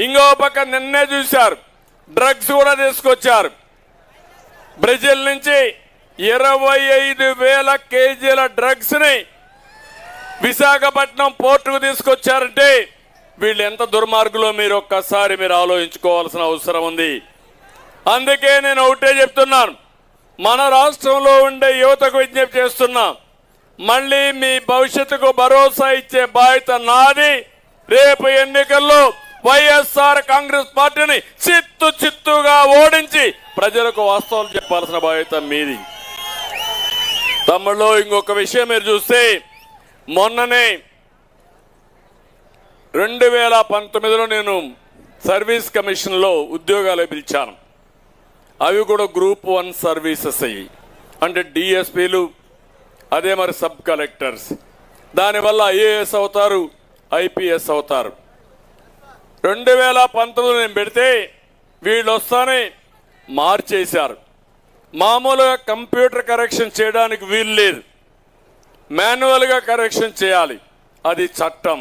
ఇంకో పక్క నిన్నే చూశారు, డ్రగ్స్ కూడా తీసుకొచ్చారు. బ్రెజిల్ నుంచి 25,000 కేజీల డ్రగ్స్ ని విశాఖపట్నం పోర్టుకు తీసుకొచ్చారంటే వీళ్ళు ఎంత దుర్మార్గులో మీరు ఒక్కసారి ఆలోచించుకోవాల్సిన అవసరం ఉంది. అందుకే నేను ఒకటే చెప్తున్నాను, మన రాష్ట్రంలో ఉండే యువతకు విజ్ఞప్తి చేస్తున్నా, మళ్ళీ మీ భవిష్యత్తుకు భరోసా ఇచ్చే బాధ్యత నాది. రేపు ఎన్నికల్లో వైఎస్ఆర్ కాంగ్రెస్ పార్టీని చిత్తుగా ఓడించి ప్రజలకు వాస్తవాలు చెప్పాల్సిన బాధ్యత మీది. తమ్ముళ్ళు, ఇంకొక విషయం మీరు చూస్తే, మొన్ననే 2019లో నేను సర్వీస్ కమిషన్లో ఉద్యోగాలు పిలిచాను. అవి కూడా గ్రూప్ 1 సర్వీసెస్ అయ్యి, అంటే డిఎస్పీలు, అదే మరి సబ్ కలెక్టర్స్. దానివల్ల ఐఏఎస్ అవుతారు, ఐపీఎస్ అవుతారు. 2019లో నేను పెడితే వీళ్ళు వస్తానే మార్చేశారు. మామూలుగా కంప్యూటర్ కరెక్షన్ చేయడానికి వీలు లేదు, మాన్యువల్గా కరెక్షన్ చేయాలి, అది చట్టం.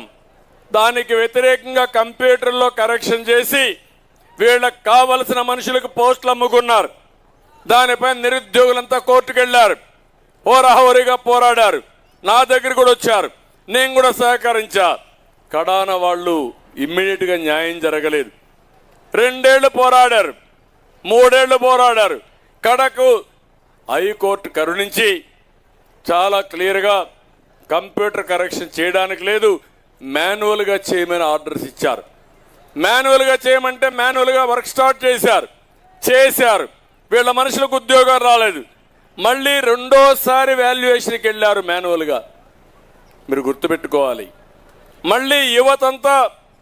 దానికి వ్యతిరేకంగా కంప్యూటర్లో కరెక్షన్ చేసి వీళ్ళకి కావలసిన మనుషులకు పోస్టులు అమ్ముకున్నారు. దానిపై నిరుద్యోగులంతా కోర్టుకు వెళ్లారు, హోరాహోరీగా పోరాడారు. నా దగ్గర కూడా వచ్చారు, నేను కూడా సహకరించా. కడాన వాళ్ళు ఇమ్మీడియట్గా న్యాయం జరగలేదు. 2 ఏళ్లు పోరాడారు, 3 ఏళ్లు పోరాడారు. కడకు హైకోర్టు కరుణించి చాలా క్లియర్గా కంప్యూటర్ కరెక్షన్ చేయడానికి లేదు, మాన్యువల్గా చేయమని ఆర్డర్స్ ఇచ్చారు. మాన్యువల్గా చేయమంటే మాన్యువల్గా వర్క్ స్టార్ట్ చేశారు. వీళ్ళ మనుషులకు ఉద్యోగం రాలేదు. మళ్ళీ రెండోసారి వాల్యుయేషన్కి వెళ్ళారు మాన్యువల్గా. మీరు గుర్తుపెట్టుకోవాలి, మళ్ళీ యువతంతా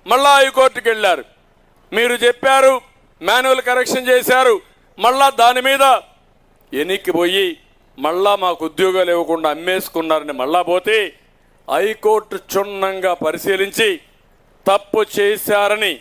మళ్ళా హైకోర్టుకి వెళ్ళారు. మీరు చెప్పారు, మాన్యువల్ కరెక్షన్ చేశారు, మళ్ళా దాని మీద ఎనిక్కిపోయి మళ్ళా మాకు ఉద్యోగాలు ఇవ్వకుండా అమ్మేసుకున్నారని మళ్ళా పోతే హైకోర్టు క్షుణ్ణంగా పరిశీలించి తప్పు చేశారని